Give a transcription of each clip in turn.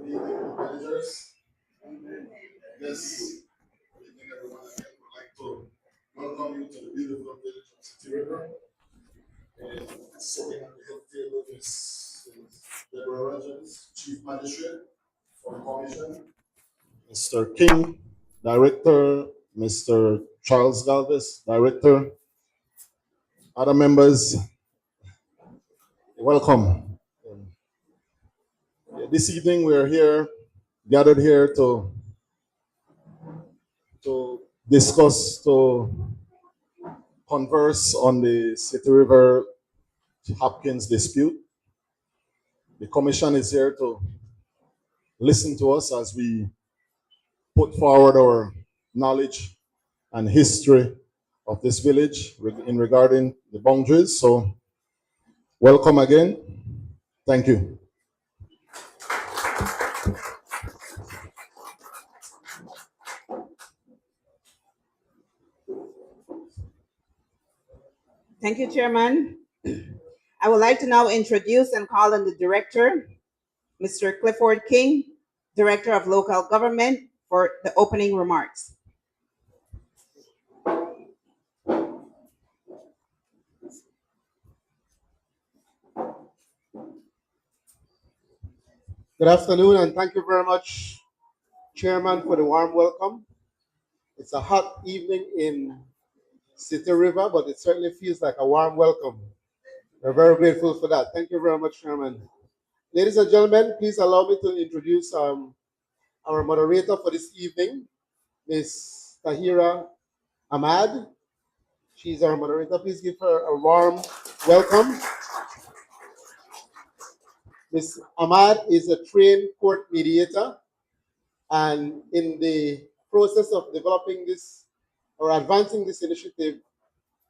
evening, managers. This evening, everyone. I would like to welcome you to the beautiful village of Sitee River. And sitting at the head table is Deborah Rogers, Chief Magistrate for the Commission. Mr. King, Director. Mr. Charles Galvez, Director. Other members, welcome. This evening, we are here, gathered here to discuss, to converse on the Sitee River Hopkins dispute. The commission is here to listen to us as we put forward our knowledge and history of this village in regarding the boundaries. So, welcome again. Thank you. Thank you, Chairman. I would like to now introduce and call on the Director, Mr. Clifford King, Director of Local Government, for the opening remarks. Good afternoon, and thank you very much, Chairman, for the warm welcome. It's a hot evening in Sitee River, but it certainly feels like a warm welcome. We're very grateful for that. Thank you very much, Chairman. Ladies and gentlemen, please allow me to introduce our moderator for this evening, Ms. Tahira Ahmad. She's our moderator. Please give her a warm welcome. Ms. Ahmad is a trained court mediator, and in the process of developing this or advancing this initiative,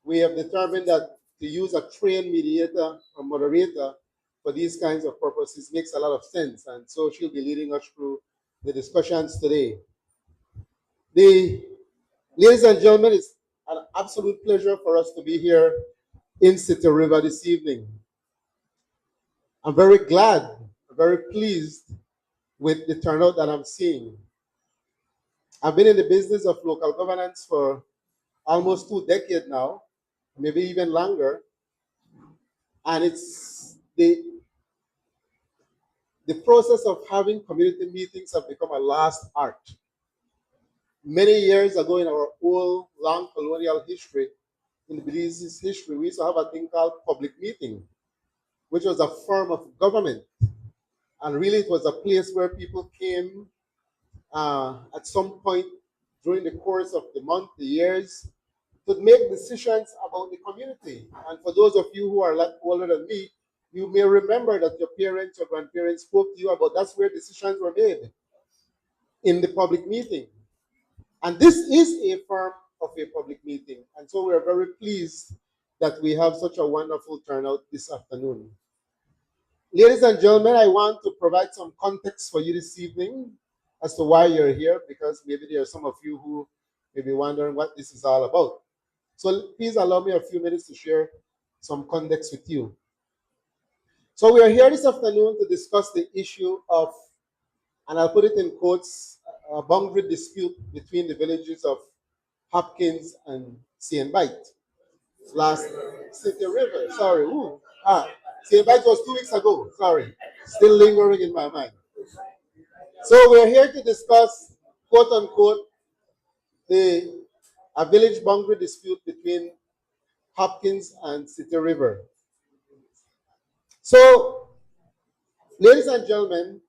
we have determined that to use a trained mediator or moderator for these kinds of purposes makes a lot of sense. And so she'll be leading us through the discussions today. Ladies and gentlemen, it's an absolute pleasure for us to be here in Sitee River this evening. I'm very glad, very pleased with the turnout that I'm seeing. I've been in the business of local governance for almost 2 decades now, maybe even longer. And it's the process of having community meetings have become a lost art. Many years ago in our old long colonial history, in the Belize's history, we used to have a thing called public meeting, which was a form of government. And really it was a place where people came at some point during the course of the month, the years, to make decisions about the community. And for those of you who are a lot older than me, you may remember that your parents or grandparents spoke to you about that's where decisions were made, in the public meeting. And this is a form of a public meeting. And so we are very pleased that we have such a wonderful turnout this afternoon. Ladies and gentlemen, I want to provide some context for you this evening as to why you're here, because maybe there are some of you who may be wondering what this is all about. So please allow me a few minutes to share some context with you. So we are here this afternoon to discuss the issue of, and I'll put it in quotes, a boundary dispute between the villages of Hopkins and Sienbite. Last Sitee River, sorry. Sienbite was 2 weeks ago, sorry. Still lingering in my mind. So we're here to discuss, quote unquote, a village boundary dispute between Hopkins and Sitee River. So, ladies and gentlemen,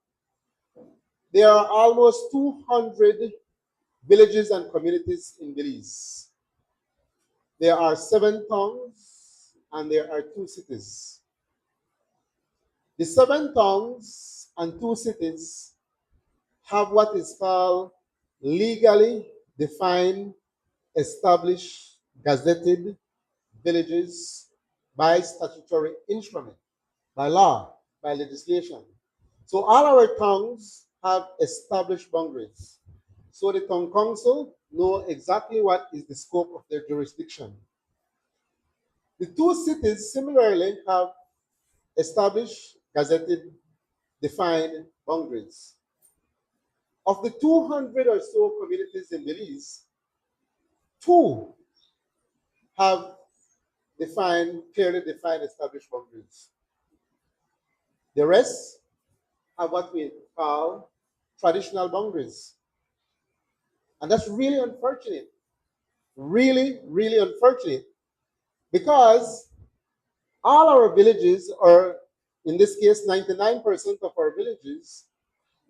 there are almost 200 villages and communities in Belize. There are 7 towns and there are 2 cities. The 7 towns and 2 cities have what is called legally defined, established, gazetted villages by statutory instrument, by law, by legislation. So all our towns have established boundaries. So the town council know exactly what is the scope of their jurisdiction. The 2 cities similarly have established, gazetted, defined boundaries. Of the 200 or so communities in Belize, 2 have clearly defined established boundaries. The rest have what we call traditional boundaries. And that's really unfortunate. Really, really unfortunate. Because all our villages, or in this case, 99% of our villages,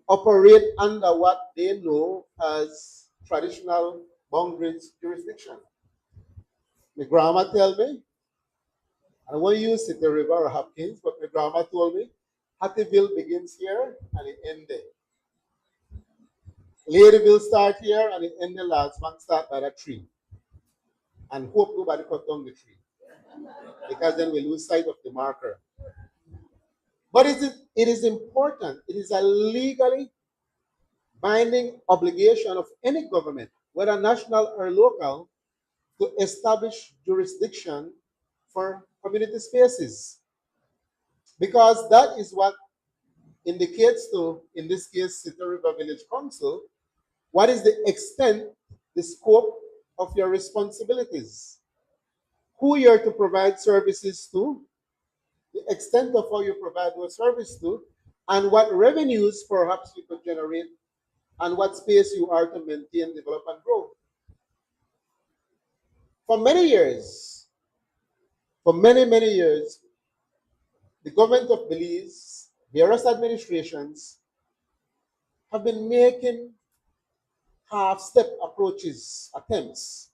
operate under what they know as traditional boundaries jurisdiction. My grandma tell me, I don't want to use Sitee River or Hopkins, but my grandma told me, Hattieville begins here and it ends there. Ladyville start here and it ends there. Last man start by that tree. And hope nobody cut down the tree. Because then we lose sight of the marker. But it is important. It is a legally binding obligation of any government, whether national or local, to establish jurisdiction for community spaces. Because that is what indicates to, in this case, Sitee River Village Council, what is the extent, the scope of your responsibilities, who you're to provide services to, the extent of how you provide those services to, and what revenues perhaps you could generate, and what space you are to maintain, develop, and grow. For many years, many years, the government of Belize, various administrations, have been making half-step approaches, attempts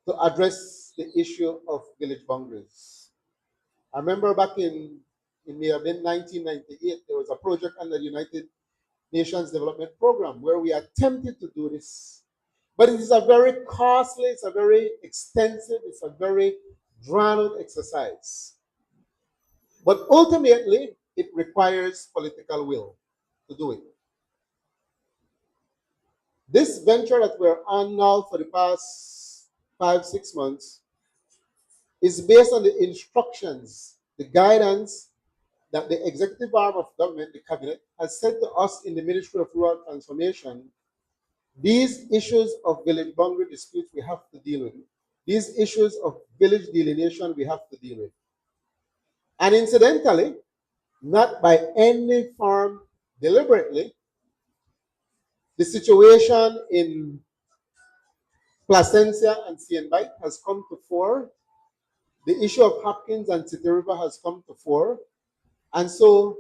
to address the issue of village boundaries. I remember back it may have been 1998, there was a project under the United Nations Development Program where we attempted to do this. But it is a very costly, it's a very extensive, it's a very drawn-out exercise. But ultimately, it requires political will to do it. This venture that we're on now for the past 5-6 months is based on the instructions, the guidance that the executive arm of government, the cabinet, has said to us in the Ministry of Rural Transformation. These issues of village boundary disputes we have to deal with. These issues of village delineation we have to deal with. And incidentally, not by any form deliberately, the situation in Placencia and Sienbite has come to fore. The issue of Hopkins and Sitee River has come to fore. And so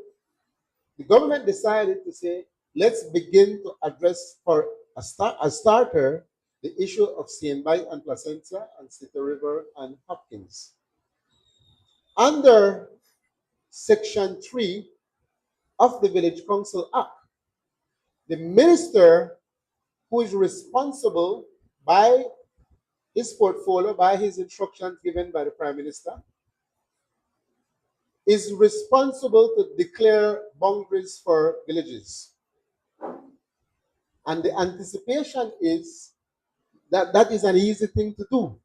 the government decided to say, let's begin to address for a starter the issue of Sienbite and Placencia and Sitee River and Hopkins. Under Section 3 of the Village Council Act, the minister who is responsible by his portfolio, by his instructions given by the Prime Minister, is responsible to declare boundaries for villages. And the anticipation is that that is an easy thing to do.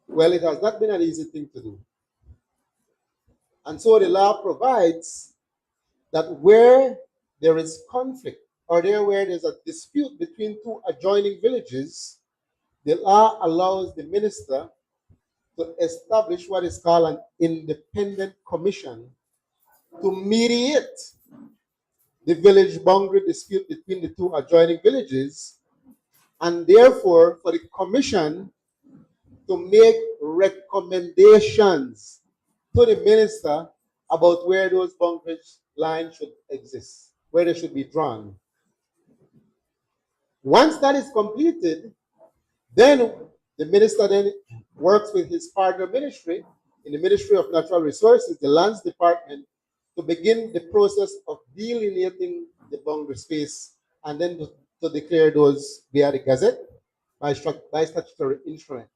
Well, it has not been an easy thing to do. And so the law provides that where there is conflict or where there's a dispute between 2 adjoining villages, the law allows the minister to establish what is called an independent commission to mediate the village boundary dispute between the 2 adjoining villages, and therefore for the commission to make recommendations to the minister about where those boundary lines should exist, where they should be drawn. Once that is completed, then the minister then works with his partner ministry in the Ministry of Natural Resources, the Lands Department, to begin the process of delineating the boundary space and then to declare those via the Gazette by statutory instrument.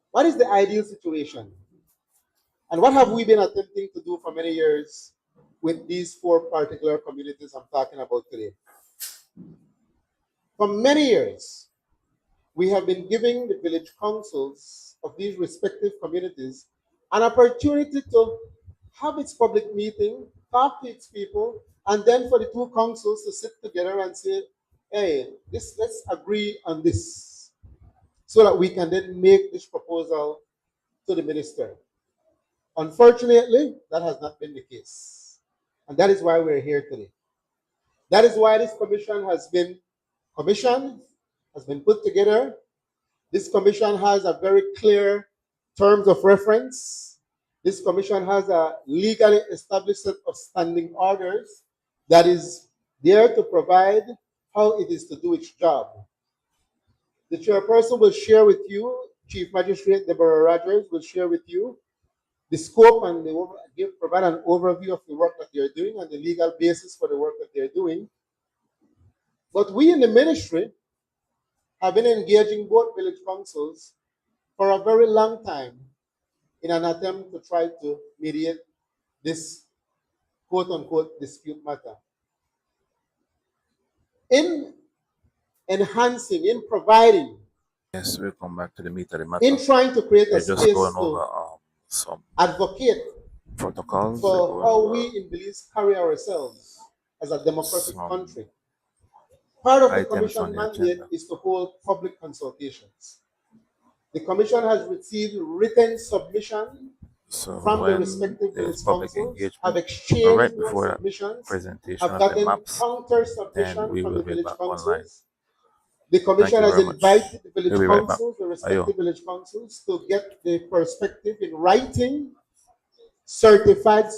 What is the ideal situation? And what have we been attempting to do for many years with these 4 particular communities I'm talking about today? For many years, we have been giving the village councils of these respective communities an opportunity to have its public meeting, talk to its people, and then for the two councils to sit together and say, hey, let's agree on this, so that we can then make this proposal to the minister. Unfortunately, that has not been the case. And that is why we're here today. That is why this commission has been commissioned, has been put together. This commission has a very clear terms of reference. This commission has a legally established set of standing orders that is there to provide how it is to do its job. The chairperson will share with you, Chief Magistrate Deborah Rogers will share with you the scope and provide an overview of the work that they're doing and the legal basis for the work that they're doing. But we in the ministry have been engaging both village councils for a very long time in an attempt to try to mediate this quote unquote dispute matter. In enhancing, in providing, Yes, we come back to the meat of the in matter. trying to create a We're just space going to over some advocate protocols. We're for going how over we in Belize carry ourselves as a democratic some country. Part of the items on commission the mandate agenda. is to hold public consultations. The commission has received written submission So from the when respective there's village public councils, have engagement, or exchanged right those before that submissions, presentation have of the gotten maps, counter then submission we from will the be village back online. councils. The Thank commission you has very much. invited the village We'll be right back. councils, the Ayo. respective village councils, to get the perspective in writing, certified